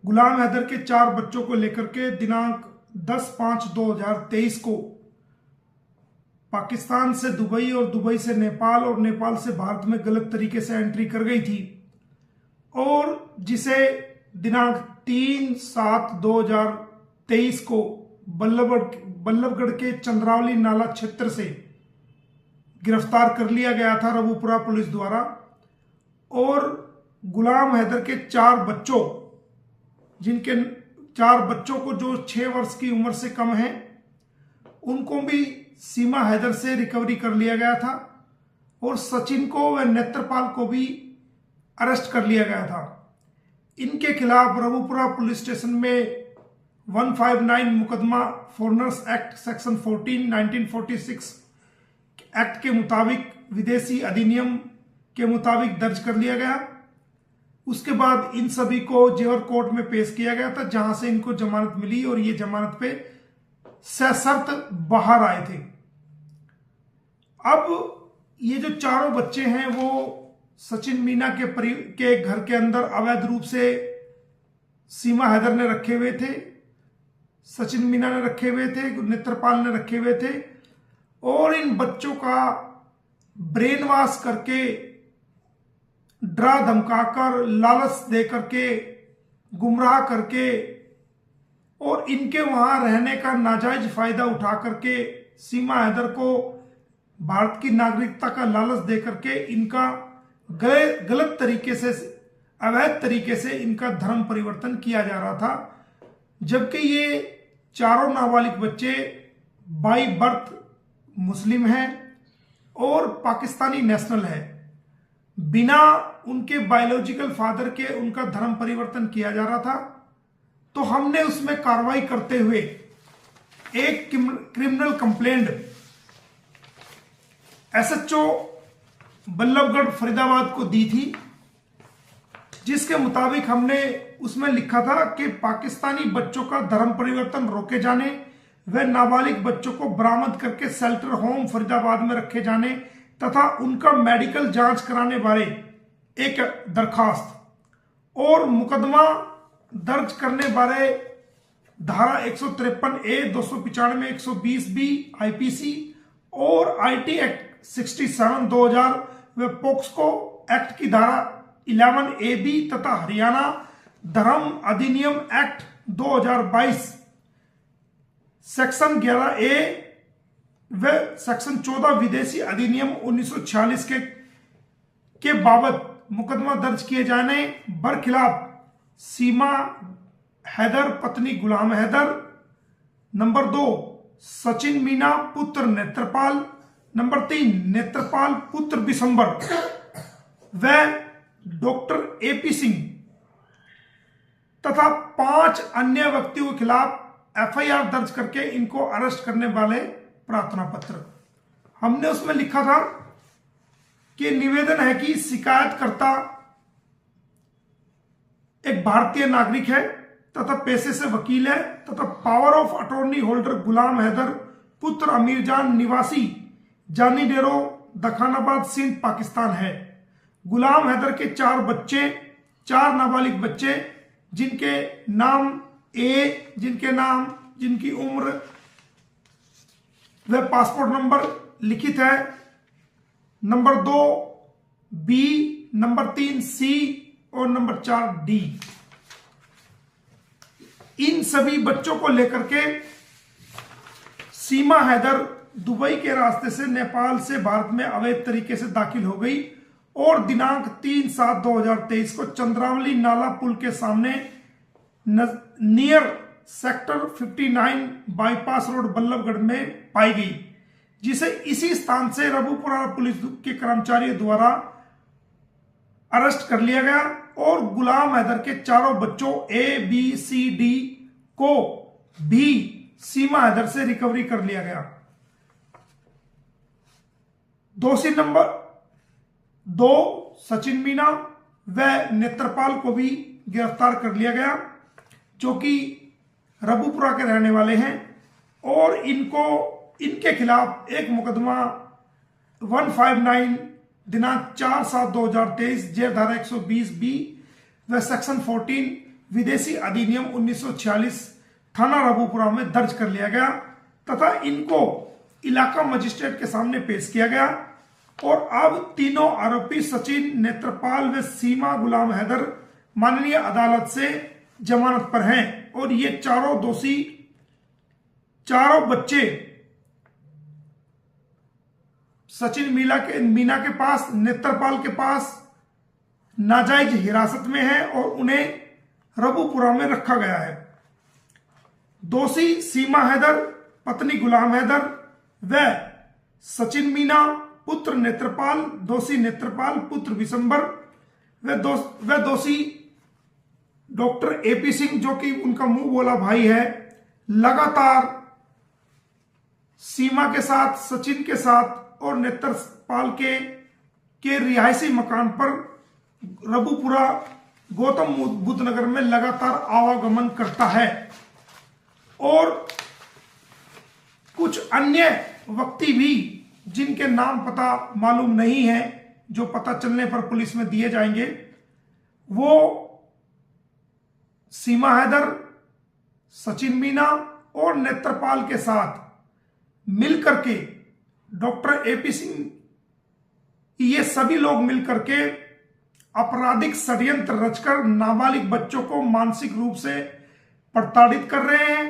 गुलाम हैदर के 4 बच्चों को लेकर के दिनांक 10/5/2023 को पाकिस्तान से दुबई और दुबई से नेपाल और नेपाल से भारत में गलत तरीके से एंट्री कर गई थी और जिसे दिनांक 3/7/2023 को बल्लभगढ़ के चंद्रावली नाला क्षेत्र से गिरफ्तार कर लिया गया था रबूपुरा पुलिस द्वारा। और गुलाम हैदर के 4 बच्चों, जिनके 4 बच्चों को जो 6 वर्ष की उम्र से कम है, उनको भी सीमा हैदर से रिकवरी कर लिया गया था और सचिन को व नेत्रपाल को भी अरेस्ट कर लिया गया था। इनके खिलाफ रबूपुरा पुलिस स्टेशन में 159 मुकदमा फॉरेनर्स एक्ट सेक्शन 14 1946 एक्ट के मुताबिक, विदेशी अधिनियम के मुताबिक दर्ज कर लिया गया। उसके बाद इन सभी को जेवर कोर्ट में पेश किया गया था, जहां से इनको जमानत मिली और ये जमानत पे सशर्त बाहर आए थे। अब ये जो चारों बच्चे हैं वो सचिन मीना के घर के अंदर अवैध रूप से सीमा हैदर ने रखे हुए थे, सचिन मीना ने रखे हुए थे, नेत्रपाल ने रखे हुए थे और इन बच्चों का ब्रेन वॉश करके, डरा धमकाकर, लालच दे करके, गुमराह करके और इनके वहां रहने का नाजायज फायदा उठा करके सीमा हैदर को भारत की नागरिकता का लालच दे करके इनका गलत तरीके से, अवैध तरीके से इनका धर्म परिवर्तन किया जा रहा था। जबकि ये चारों नाबालिग बच्चे बाई बर्थ मुस्लिम हैं और पाकिस्तानी नेशनल है। बिना उनके बायोलॉजिकल फादर के उनका धर्म परिवर्तन किया जा रहा था। तो हमने उसमें कार्रवाई करते हुए एक criminal complaint SHO Ballabhgarh Faridabad को दी थी, जिसके मुताबिक हमने उसमें लिखा था कि पाकिस्तानी बच्चों का धर्म परिवर्तन रोके जाने व नाबालिग बच्चों को बरामद करके शेल्टर होम फरीदाबाद में रखे जाने तथा उनका मेडिकल जांच कराने बारे एक दरखास्त और मुकदमा दर्ज करने बारे धारा 153A 295 120B आईपीसी और आईटी एक्ट 67 2000 व पोक्सको एक्ट की धारा 11AB तथा हरियाणा धर्म अधिनियम एक्ट 2022 सेक्शन 11A व सेक्शन 14 विदेशी अधिनियम 1946 के बाबत मुकदमा दर्ज किए जाने बरखिलाफ सीमा हैदर पत्नी गुलाम हैदर, नंबर 2 सचिन मीना पुत्र नेत्रपाल, नंबर 3 नेत्रपाल पुत्र बिशंबर व डॉक्टर एपी सिंह तथा 5 अन्य व्यक्तियों के खिलाफ एफआईआर दर्ज करके इनको अरेस्ट करने वाले प्रार्थना पत्र। हमने उसमें लिखा था कि निवेदन है कि शिकायतकर्ता एक भारतीय नागरिक है तथा पेशे से वकील है तथा पावर ऑफ अटॉर्नी होल्डर गुलाम हैदर पुत्र अमीर जान निवासी जानी डेरो दखानाबाद सिंध पाकिस्तान है। गुलाम हैदर के 4 बच्चे, 4 नाबालिग बच्चे, जिनके नाम जिनकी उम्र व पासपोर्ट नंबर लिखित है, नंबर 2 बी, नंबर 3 सी और नंबर 4 डी। इन सभी बच्चों को लेकर के सीमा हैदर दुबई के रास्ते से नेपाल से भारत में अवैध तरीके से दाखिल हो गई और दिनांक 3/7/2023 को चंद्रावली नाला पुल के सामने near sector 59 bypass road Ballabhgarh में पाई गई, जिसे इसी स्थान से रबूपुरा पुलिस के कर्मचारियों द्वारा अरेस्ट कर लिया गया और गुलाम हैदर के चारों बच्चों ए बी सी डी को भी सीमा हैदर से रिकवरी कर लिया गया। दोषी नंबर 2 सचिन मीना व नेत्रपाल को भी गिरफ्तार कर लिया गया, जो कि रबूपुरा के रहने वाले हैं और इनके खिलाफ एक मुकदमा 159 दिनांक 4/7/2023 जेल धारा 120B व सेक्शन 14 विदेशी अधिनियम 1946 थाना रबूपुरा में दर्ज कर लिया गया तथा इनको इलाका मजिस्ट्रेट के सामने पेश किया गया। और अब तीनों आरोपी सचिन, नेत्रपाल व सीमा गुलाम हैदर माननीय अदालत से जमानत पर हैं और ये चारों दोषी, चारों बच्चे सचिन मीना के पास, नेत्रपाल के पास नाजायज हिरासत में है और उन्हें रबूपुरा में रखा गया है। दोषी सीमा हैदर पत्नी गुलाम हैदर व सचिन मीना पुत्र नेत्रपाल, दोषी नेत्रपाल पुत्र विशंबर व दोषी डॉक्टर एपी सिंह जो कि उनका मुंह बोला भाई है, लगातार सीमा के साथ, सचिन के साथ और नेत्रपाल के रिहायशी मकान पर रबूपुरा गौतम बुद्ध नगर में लगातार आवागमन करता है। और कुछ अन्य व्यक्ति भी जिनके नाम पता मालूम नहीं है, जो पता चलने पर पुलिस में दिए जाएंगे, वो सीमा हैदर, सचिन मीना और नेत्रपाल के साथ मिलकर के डॉक्टर एपी सिंह, ये सभी लोग मिलकर के आपराधिक षड्यंत्र रचकर नाबालिग बच्चों को मानसिक रूप से प्रताड़ित कर रहे हैं,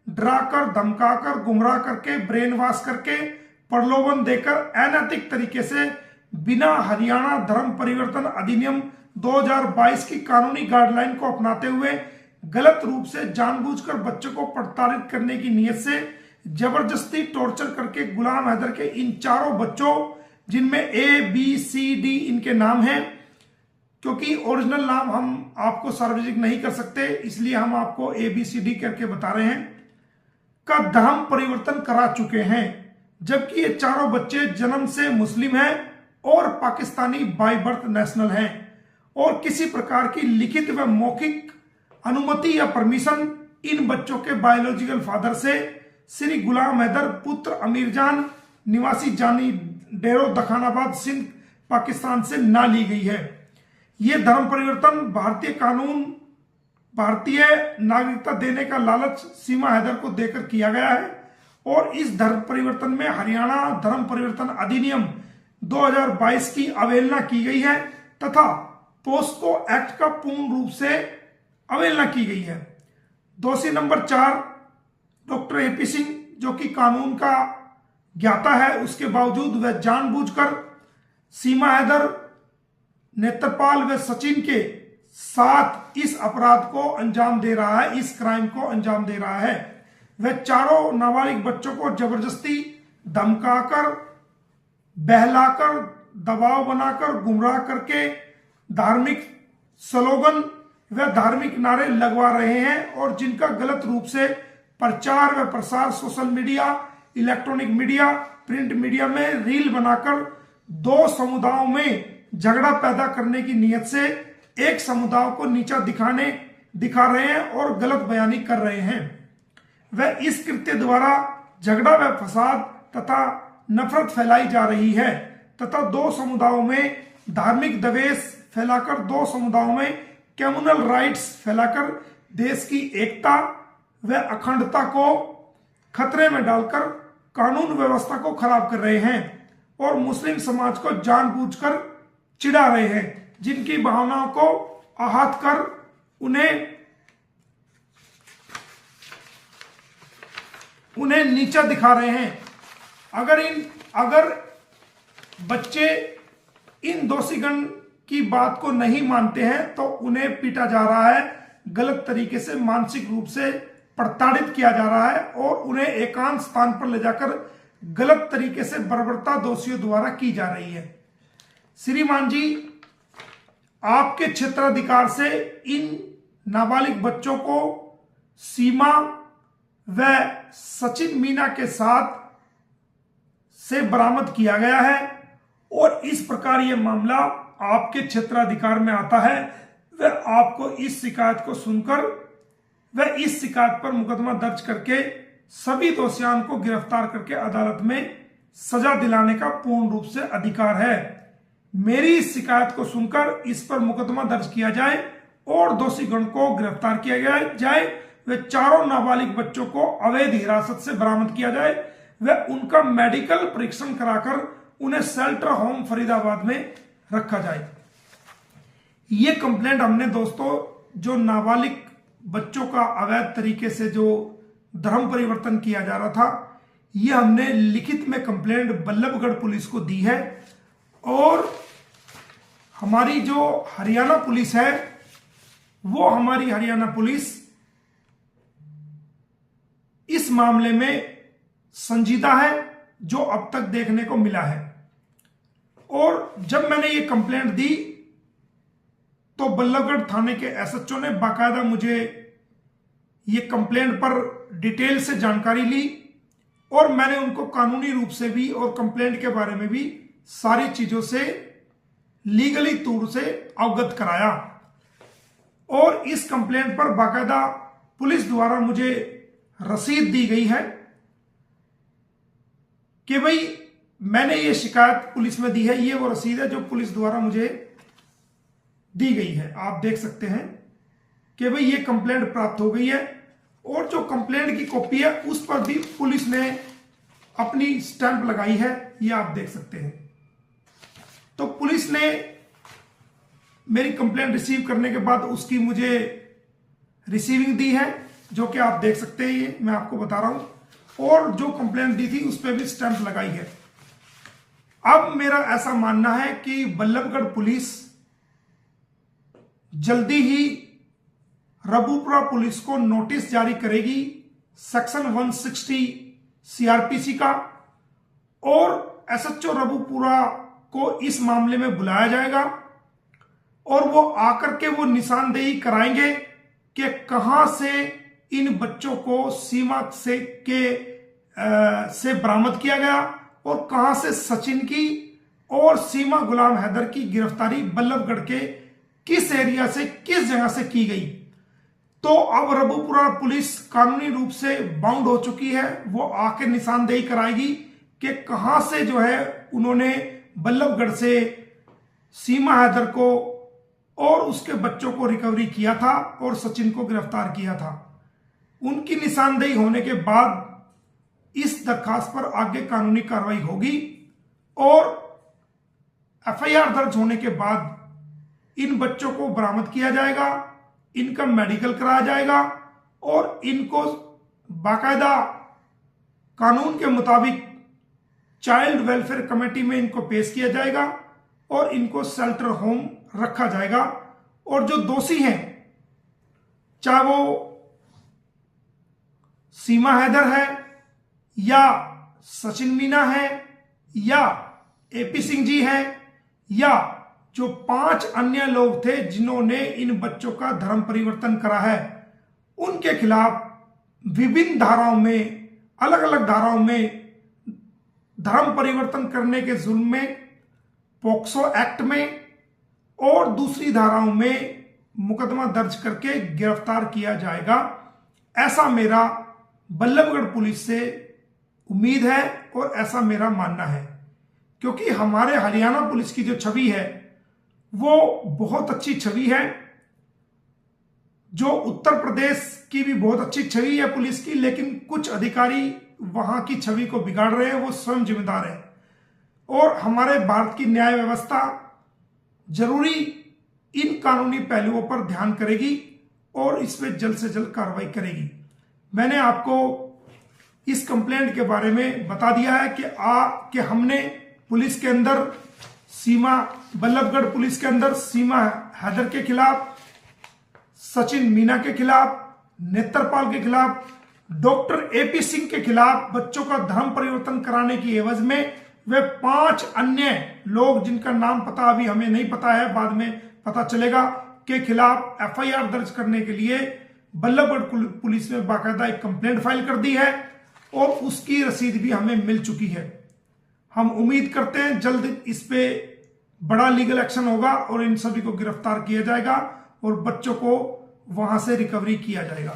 डराकर, धमकाकर, गुमराह करके, ब्रेन वॉश करके, प्रलोभन देकर अनैतिक तरीके से बिना हरियाणा धर्म परिवर्तन अधिनियम 2022 की कानूनी गाइडलाइन को अपनाते हुए गलत रूप से जानबूझकर बच्चों को प्रताड़ित करने की नीयत से जबरदस्ती टॉर्चर करके गुलाम हैदर के इन चारों बच्चों, जिनमें ए बी सी डी इनके नाम हैं, क्योंकि ओरिजिनल नाम हम आपको सार्वजनिक नहीं कर सकते इसलिए हम आपको ए बी सी डी करके बता रहे हैं, का धर्म परिवर्तन करा चुके हैं। जबकि ये चारों बच्चे जन्म से मुस्लिम हैं और पाकिस्तानी बाय बर्थ नेशनल हैं और किसी प्रकार की लिखित व मौखिक अनुमति या परमिशन इन बच्चों के बायोलॉजिकल फादर से श्री गुलाम हैदर पुत्र अमीरजान निवासी जानी डेरो दखानाबाद सिंध पाकिस्तान से ना ली गई है। यह धर्म परिवर्तन भारतीय कानून, भारतीय नागरिकता देने का लालच सीमा हैदर को देकर किया गया है और इस धर्म परिवर्तन में हरियाणा धर्म परिवर्तन अधिनियम 2022 की अवहेलना की गई है तथा पोस्को एक्ट का पूर्ण रूप से अवहेलना की गई है। दोषी नंबर 4 डॉक्टर एपी सिंह जो कि कानून का ज्ञाता है, उसके बावजूद वह जानबूझकर सीमा हैदर, नेत्रपाल व सचिन के साथ इस अपराध को अंजाम दे रहा है, इस क्राइम को अंजाम दे रहा है। वह चारों नाबालिग बच्चों को जबरदस्ती धमकाकर, बहलाकर, दबाव बनाकर, गुमराह करके धार्मिक स्लोगन व धार्मिक नारे लगवा रहे हैं और जिनका गलत रूप से प्रचार व प्रसार social media, electronic media, print media में रील बनाकर दो समुदायों में झगड़ा पैदा करने की नीयत से एक समुदाय को नीचा दिखा रहे हैं और गलत बयानी कर रहे हैं। वह इस कृत्य द्वारा झगड़ा व फसाद तथा नफरत फैलाई जा रही है तथा दो समुदायों में धार्मिक द्वेष फैलाकर, दो समुदायों में कम्युनल राइट्स फैलाकर देश की एकता व अखंडता को खतरे में डालकर कानून व्यवस्था को खराब कर रहे हैं और मुस्लिम समाज को जानबूझकर चिढ़ा रहे हैं, जिनकी भावनाओं को आहत कर उन्हें नीचा दिखा रहे हैं। अगर बच्चे इन दोषीगण की बात को नहीं मानते हैं तो उन्हें पीटा जा रहा है, गलत तरीके से मानसिक रूप से प्रताड़ित किया जा रहा है और उन्हें एकांत स्थान पर ले जाकर गलत तरीके से बर्बरता दोषियों द्वारा की जा रही है। श्रीमान जी, आपके क्षेत्राधिकार से इन नाबालिग बच्चों को सीमा व सचिन मीना के साथ से बरामद किया गया है और इस प्रकार यह मामला आपके क्षेत्राधिकार में आता है। वह आपको इस शिकायत को सुनकर वह इस शिकायत पर मुकदमा दर्ज करके सभी दोषियों को गिरफ्तार करके अदालत में सजा दिलाने का पूर्ण रूप से अधिकार है। मेरी इस शिकायत को सुनकर इस पर मुकदमा दर्ज किया जाए और दोषी गण को गिरफ्तार किया जाए, वे चारों नाबालिग बच्चों को अवैध हिरासत से बरामद किया जाए, व उनका मेडिकल परीक्षण कराकर उन्हें शेल्टर होम फरीदाबाद में रखा जाए। ये कंप्लेंट हमने दोस्तों जो नाबालिग बच्चों का अवैध तरीके से जो धर्म परिवर्तन किया जा रहा था, ये हमने लिखित में कंप्लेंट बल्लभगढ़ पुलिस को दी है। और हमारी जो हरियाणा पुलिस है, वो हमारी हरियाणा पुलिस इस मामले में संजीदा है, जो अब तक देखने को मिला है। और जब मैंने ये कंप्लेंट दी तो बल्लभगढ़ थाने के एसएचओ ने बाकायदा मुझे ये कंप्लेंट पर डिटेल से जानकारी ली, और मैंने उनको कानूनी रूप से भी और कंप्लेंट के बारे में भी सारी चीजों से लीगली तौर से अवगत कराया। और इस कंप्लेंट पर बाकायदा पुलिस द्वारा मुझे रसीद दी गई है कि भाई मैंने ये शिकायत पुलिस में दी है। ये वो रसीद है जो पुलिस द्वारा मुझे दी गई है। आप देख सकते हैं कि भाई ये कंप्लेंट प्राप्त हो गई है, और जो कंप्लेंट की कॉपी है उस पर भी पुलिस ने अपनी स्टैंप लगाई है, ये आप देख सकते हैं। तो पुलिस ने मेरी कंप्लेंट रिसीव करने के बाद उसकी मुझे रिसीविंग दी है, जो कि आप देख सकते हैं, ये मैं आपको बता रहा हूं। और जो कंप्लेंट दी थी उस पर भी स्टैंप लगाई है। अब मेरा ऐसा मानना है कि बल्लभगढ़ पुलिस जल्दी ही रबूपुरा पुलिस को नोटिस जारी करेगी सेक्शन 160 सीआरपीसी का, और एसएचओ रबूपुरा को इस मामले में बुलाया जाएगा, और वो आकर के वो निशानदेही कराएंगे कि कहां से इन बच्चों को सीमा से बरामद किया गया, और कहां से सचिन की और सीमा गुलाम हैदर की गिरफ्तारी बल्लभगढ़ के किस एरिया से, किस जगह से की गई। तो अब रबूपुरा पुलिस कानूनी रूप से बाउंड हो चुकी है। वो आके निशानदेही कराएगी कि कहां से जो है उन्होंने बल्लभगढ़ से सीमा हैदर को और उसके बच्चों को रिकवरी किया था और सचिन को गिरफ्तार किया था। उनकी निशानदेही होने के बाद इस दरखास्त पर आगे कानूनी कार्रवाई होगी, और एफआईआर दर्ज होने के बाद इन बच्चों को बरामद किया जाएगा, इनका मेडिकल कराया जाएगा, और इनको बाकायदा कानून के मुताबिक चाइल्ड वेलफेयर कमेटी में इनको पेश किया जाएगा, और इनको शेल्टर होम रखा जाएगा। और जो दोषी हैं, चाहे वो सीमा हैदर है, या सचिन मीना है, या एपी सिंह जी है, या जो 5 अन्य लोग थे जिन्होंने इन बच्चों का धर्म परिवर्तन करा है, उनके खिलाफ विभिन्न धाराओं में, अलग अलग धाराओं में धर्म परिवर्तन करने के जुल्म में, पोक्सो एक्ट में और दूसरी धाराओं में मुकदमा दर्ज करके गिरफ्तार किया जाएगा। ऐसा मेरा बल्लभगढ़ पुलिस से उम्मीद है, और ऐसा मेरा मानना है, क्योंकि हमारे हरियाणा पुलिस की जो छवि है वो बहुत अच्छी छवि है। जो उत्तर प्रदेश की भी बहुत अच्छी छवि है पुलिस की, लेकिन कुछ अधिकारी वहां की छवि को बिगाड़ रहे हैं, वो स्वयं जिम्मेदार है। और हमारे भारत की न्याय व्यवस्था जरूरी इन कानूनी पहलुओं पर ध्यान करेगी और इस पर जल्द से जल्द कार्रवाई करेगी। मैंने आपको इस कंप्लेंट के बारे में बता दिया है कि हमने पुलिस के अंदर बल्लभगढ़ पुलिस के अंदर सीमा हैदर के खिलाफ, सचिन मीना के खिलाफ, नेत्रपाल के खिलाफ, डॉक्टर एपी सिंह के खिलाफ बच्चों का धर्म परिवर्तन कराने की एवज में वे 5 अन्य लोग जिनका नाम पता अभी हमें नहीं पता है, बाद में पता चलेगा, के खिलाफ एफआईआर दर्ज करने के लिए बल्लभगढ़ पुलिस ने बाकायदा एक कंप्लेंट फाइल कर दी है, और उसकी रसीद भी हमें मिल चुकी है। हम उम्मीद करते हैं जल्द इस पे बड़ा लीगल एक्शन होगा और इन सभी को गिरफ्तार किया जाएगा और बच्चों को वहां से रिकवरी किया जाएगा।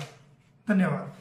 धन्यवाद।